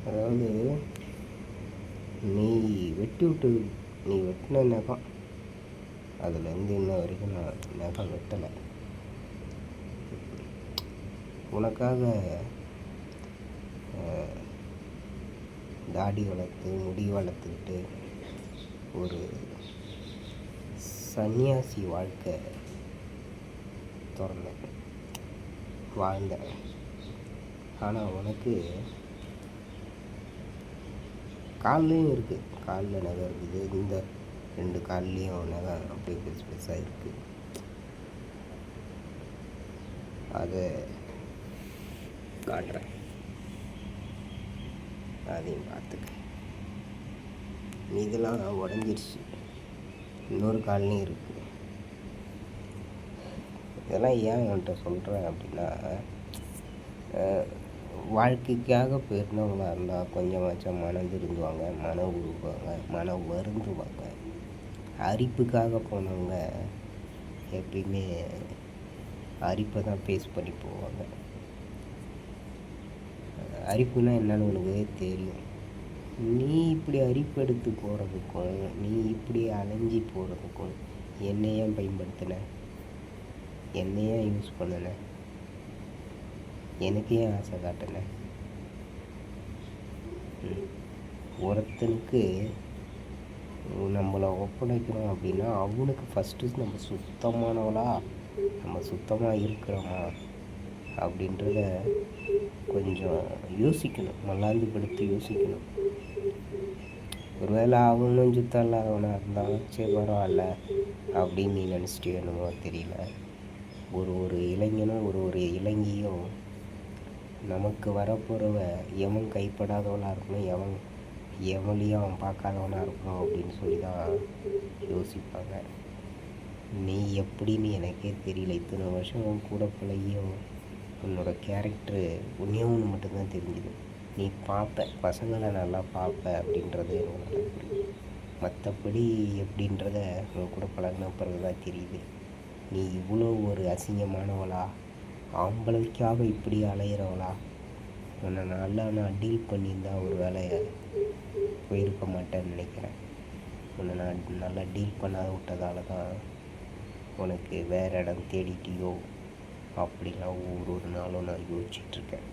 அதாவது நீ நீ வெட்டின நகம் அதுலேருந்து இன்ன வரைக்கும் நான் நகம் வெட்டலை. உனக்காக தாடி வளர்த்து முடி வளர்த்துக்கிட்டு ஒரு சன்னியாசி வாழ்க்கை வாழ்ந்தேன். ஆனால் உனக்கு கால்லையும் இருக்குது, காலில் நகை இருக்குது, இந்த 2 கால்லையும் நகை அப்படியே பெருசாக இருக்குது. அதை காட்டுறேன், அதையும் பார்த்துக்க. இதெல்லாம் உடஞ்சிருச்சு, இன்னொரு கால்லையும் இருக்குது. இதெல்லாம் ஏன் என்கிட்ட சொல்கிறேன் அப்படின்னா, வாழ்க்கைக்காக போயிருந்தவங்களாக இருந்தால் கொஞ்சமாச்சும் மனம் திருந்துவாங்க, மனம் உருவாங்க, மனம் வருந்துவாங்க. அரிப்புக்காக போனவங்க எப்பயுமே அரிப்பை தான் ஃபேஸ் பண்ணி போவாங்க. அரிப்புனா என்னன்னு உனக்கு தெரியும். நீ இப்படி அரிப்பு எடுத்து போகிறதுக்கும் நீ இப்படி அலைஞ்சி போகிறதுக்கும் என்னையே பயன்படுத்தின, என்னையே யூஸ் பண்ணன, எனக்கு ஏன் ஆசை காட்டின? ஒருத்தனுக்கு நம்மளை ஒப்படைக்கிறோம் அப்படின்னா அவனுக்கு ஃபஸ்ட்டு நம்ம சுத்தமானவளா, நம்ம சுத்தமாக இருக்கிறோமா அப்படின்றத கொஞ்சம் யோசிக்கணும், மல்லாந்து படுத்து யோசிக்கணும். ஒருவேளை அவனும் சுத்தம் இல்லாதவனாக இருந்தாலும் சரி பரவாயில்ல அப்படின்னு நீ நினச்சிட்டு என்னமோ தெரியல. ஒரு இளைஞனும் ஒரு இளைஞியும் நமக்கு வரப்போகிறவ எவன் கைப்படாதவனாக இருக்கணும், எவனையும் அவன் பார்க்காதவனாக இருக்கணும் அப்படின்னு சொல்லி தான் யோசிப்பாங்க. நீ எப்படின்னு எனக்கே தெரியல. இத்தனை வருஷம் உன் கூட பழகியும் உன்னோட கேரக்டரு ஒன்று மட்டும்தான் தெரிஞ்சுது. நீ பார்ப்ப, பசங்களை நல்லா பார்ப்ப அப்படின்றது எனக்கு புரியும். மற்றபடி எப்படின்றத உன் கூட பழகின பிறகு தான் தெரியுது. நீ இவ்வளோ ஒரு அசிங்கமானவளா, ஆம்பளைக்காக இப்படி அலையிறவளா, உன்னை நான் டீல் பண்ணியிருந்தா ஒரு வேலையை போயிருக்க மாட்டேன்னு நினைக்கிறேன். உன்னை நான் நல்லா டீல் பண்ணாத விட்டதால தான் உனக்கு வேறு இடம் தேடிட்டியோ அப்படிலாம் ஒரு நாளும் நான் யோசிச்சிட்ருக்கேன்.